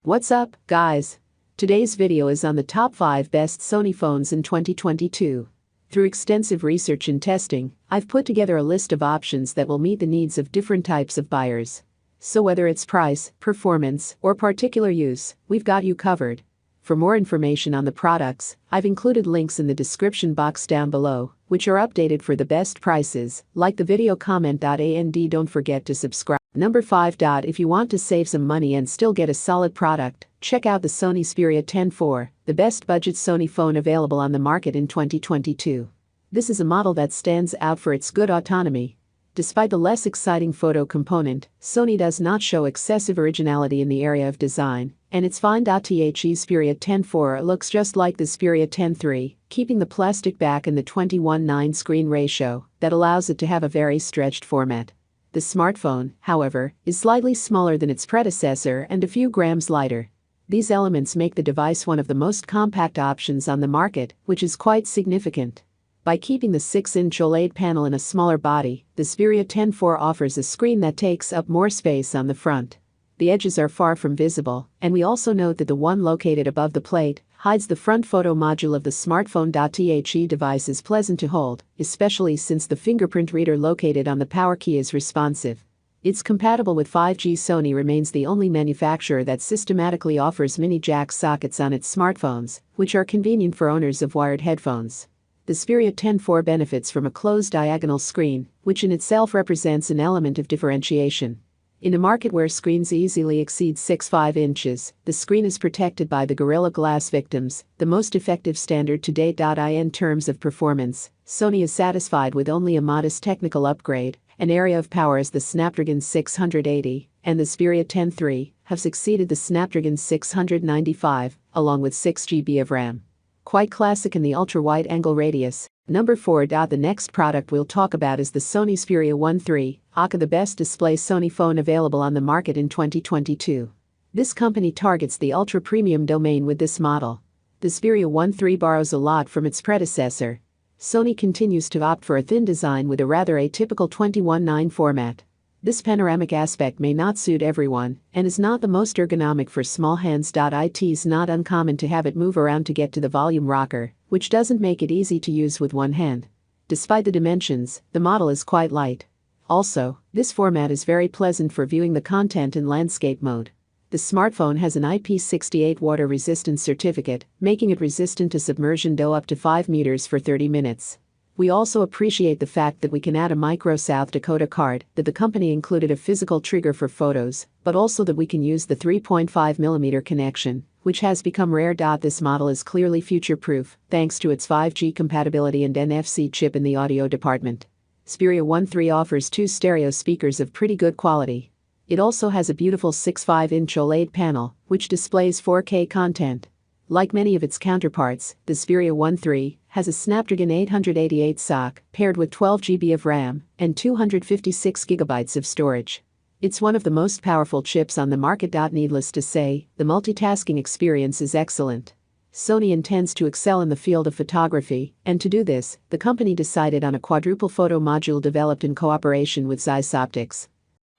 What's up, guys? Today's video is on the top 5 best Sony phones in 2022. Through extensive research and testing, I've put together a list of options that will meet the needs of different types of buyers. So whether it's price, performance, or particular use, we've got you covered. For more information on the products, I've included links in the description box down below, which are updated for the best prices. Like the video, comment, and don't forget to subscribe. Number 5. If you want to save some money and still get a solid product, check out the Sony Xperia 10 IV, the best budget Sony phone available on the market in 2022. This is a model that stands out for its good autonomy. Despite the less exciting photo component, Sony does not show excessive originality in the area of design, and its fine. The Xperia 10 IV looks just like the Xperia 10 III, keeping the plastic back and the 21:9 screen ratio that allows it to have a very stretched format. The smartphone, however, is slightly smaller than its predecessor and a few grams lighter. These elements make the device one of the most compact options on the market, which is quite significant. By keeping the 6-inch OLED panel in a smaller body, the Xperia 10 IV offers a screen that takes up more space on the front. The edges are far from visible, and we also note that the one located above the plate hides the front photo module of the smartphone. The device is pleasant to hold, especially since the fingerprint reader located on the power key is responsive. It's compatible with 5G. Sony remains the only manufacturer that systematically offers mini jack sockets on its smartphones, which are convenient for owners of wired headphones. The Xperia 10 IV benefits from a closed diagonal screen, which in itself represents an element of differentiation. In a market where screens easily exceed 6.5 inches, the screen is protected by the Gorilla Glass victims, the most effective standard to date. In terms of performance, Sony is satisfied with only a modest technical upgrade. An area of power as the Snapdragon 680 and the Xperia 10 III have succeeded the Snapdragon 695, along with 6 GB of RAM. Quite classic in the ultra-wide-angle radius. Number 4. The next product we'll talk about is the Sony Xperia 1 III, aka the best display Sony phone available on the market in 2022. This company targets the ultra-premium domain with this model. The Xperia 1 III borrows a lot from its predecessor. Sony continues to opt for a thin design with a rather atypical 21:9 format. This panoramic aspect may not suit everyone and is not the most ergonomic for small hands. It's not uncommon to have it move around to get to the volume rocker, which doesn't make it easy to use with one hand. Despite the dimensions, the model is quite light. Also, this format is very pleasant for viewing the content in landscape mode. The smartphone has an IP68 water resistance certificate, making it resistant to submersion up to 5 meters for 30 minutes. We also appreciate the fact that we can add a micro South Dakota card, that the company included a physical trigger for photos, but also that we can use the 3.5mm connection, which has become rare. This model is clearly future-proof, thanks to its 5G compatibility and NFC chip in the audio department. Xperia 1 III offers 2 stereo speakers of pretty good quality. It also has a beautiful 6.5-inch OLED panel, which displays 4K content. Like many of its counterparts, the Xperia 1 III has a Snapdragon 888 SoC paired with 12 GB of RAM and 256 GB of storage. It's one of the most powerful chips on the market. Needless to say, the multitasking experience is excellent. Sony intends to excel in the field of photography, and to do this, the company decided on a quadruple photo module developed in cooperation with Zeiss Optics.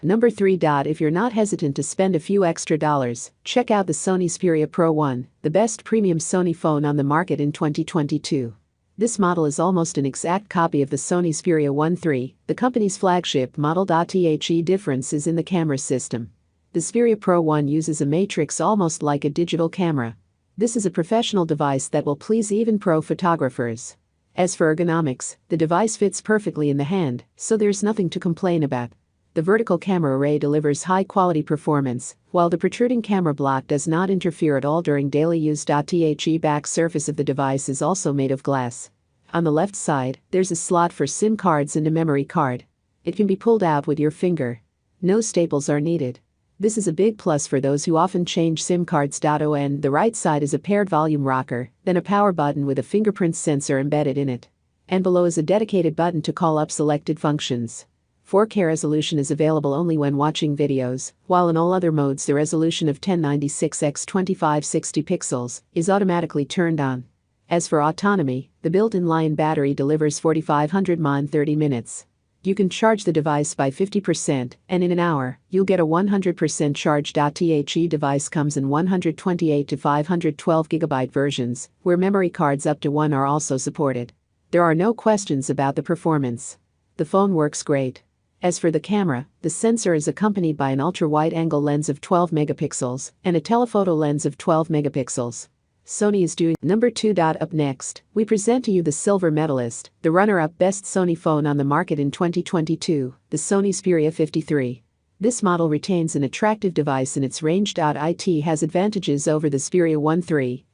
Number 3. If you're not hesitant to spend a few extra dollars, check out the Sony Xperia Pro 1, the best premium Sony phone on the market in 2022. This model is almost an exact copy of the Sony Xperia 1 III, the company's flagship model. The difference is in the camera system. The Xperia Pro 1 uses a matrix almost like a digital camera. This is a professional device that will please even pro photographers. As for ergonomics, the device fits perfectly in the hand, so there's nothing to complain about. The vertical camera array delivers high-quality performance, while the protruding camera block does not interfere at all during daily use. The back surface of the device is also made of glass. On the left side, there's a slot for SIM cards and a memory card. It can be pulled out with your finger. No staples are needed. This is a big plus for those who often change SIM cards. On the right side is a paired volume rocker, then a power button with a fingerprint sensor embedded in it. And below is a dedicated button to call up selected functions. 4K resolution is available only when watching videos, while in all other modes the resolution of 1096x2560 pixels is automatically turned on. As for autonomy, the built-in Lion battery delivers 4500 mAh in 30 minutes. You can charge the device by 50%, and in an hour, you'll get a 100% charge. The device comes in 128 to 512 GB versions, where memory cards up to 1 are also supported. There are no questions about the performance. The phone works great. As for the camera, the sensor is accompanied by an ultra-wide-angle lens of 12 megapixels and a telephoto lens of 12 megapixels. Sony is doing number 2. Up next, we present to you the silver medalist, the runner-up best Sony phone on the market in 2022, the Sony Xperia 53. This model retains an attractive device in its range. It has advantages over the Xperia 1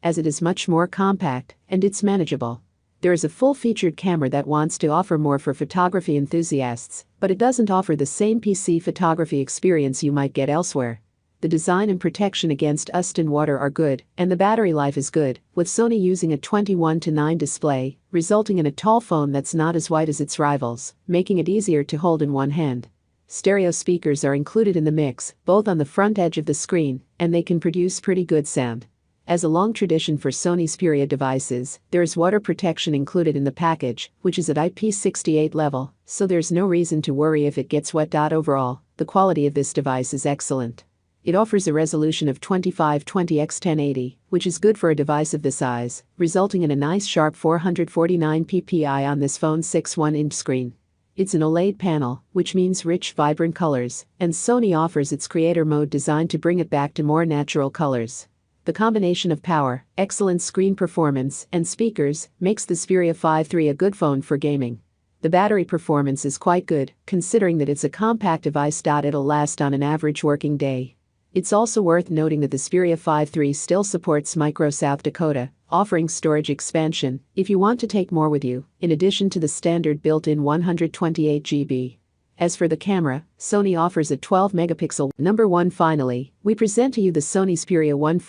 as it is much more compact and it's manageable. There is a full-featured camera that wants to offer more for photography enthusiasts, but it doesn't offer the same PC photography experience you might get elsewhere. The design and protection against dust and water are good, and the battery life is good, with Sony using a 21:9 display, resulting in a tall phone that's not as wide as its rivals, making it easier to hold in one hand. Stereo speakers are included in the mix, both on the front edge of the screen, and they can produce pretty good sound. As a long tradition for Sony Xperia devices, there is water protection included in the package, which is at IP68 level, so there's no reason to worry if it gets wet. Overall, the quality of this device is excellent. It offers a resolution of 2520x1080, which is good for a device of this size, resulting in a nice sharp 449 ppi on this phone's 6.1-inch screen. It's an OLED panel, which means rich, vibrant colors, and Sony offers its creator mode designed to bring it back to more natural colors. The combination of power, excellent screen performance, and speakers makes the Xperia 53 a good phone for gaming. The battery performance is quite good, considering that it's a compact device. It'll last on an average working day. It's also worth noting that the Xperia 53 still supports Micro South Dakota, offering storage expansion if you want to take more with you, in addition to the standard built-in 128 GB. As for the camera, Sony offers a 12-megapixel. Number 1. Finally, we present to you the Sony Xperia 1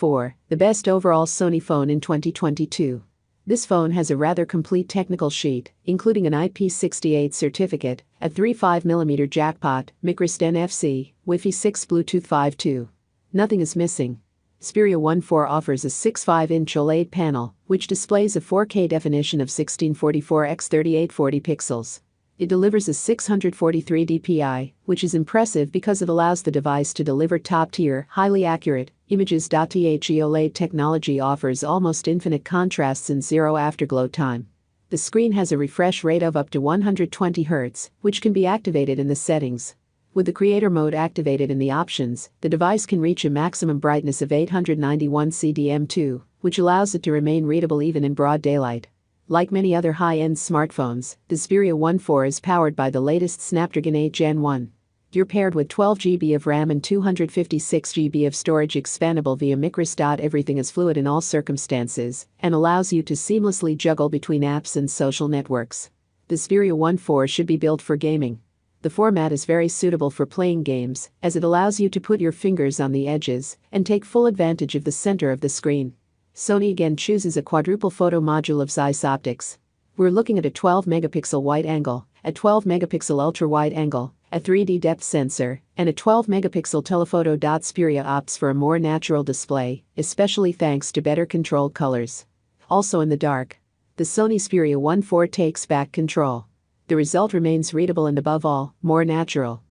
the best overall Sony phone in 2022. This phone has a rather complete technical sheet, including an IP68 certificate, a 3.5mm jackpot, microSD NFC, Wi-Fi 6, Bluetooth 5.2. Nothing is missing. Xperia 1 offers a 6.5-inch OLED panel, which displays a 4K definition of 1644x3840 pixels. It delivers a 643 dpi, which is impressive because it allows the device to deliver top-tier, highly accurate images. The OLED technology offers almost infinite contrasts and zero afterglow time. The screen has a refresh rate of up to 120 Hz, which can be activated in the settings. With the creator mode activated in the options, the device can reach a maximum brightness of 891 cdm2, which allows it to remain readable even in broad daylight. Like many other high-end smartphones, the Xperia 1 is powered by the latest Snapdragon 8 Gen 1. You're paired with 12 GB of RAM and 256 GB of storage, expandable via microSD. Everything is fluid in all circumstances and allows you to seamlessly juggle between apps and social networks. The Xperia 1 should be built for gaming. The format is very suitable for playing games, as it allows you to put your fingers on the edges and take full advantage of the center of the screen. Sony again chooses a quadruple photo module of Zeiss optics. We're looking at a 12-megapixel wide angle, a 12-megapixel ultra-wide angle, a 3D depth sensor, and a 12-megapixel telephoto. Xperia opts for a more natural display, especially thanks to better controlled colors. Also in the dark, the Sony Xperia 1 takes back control. The result remains readable and above all, more natural.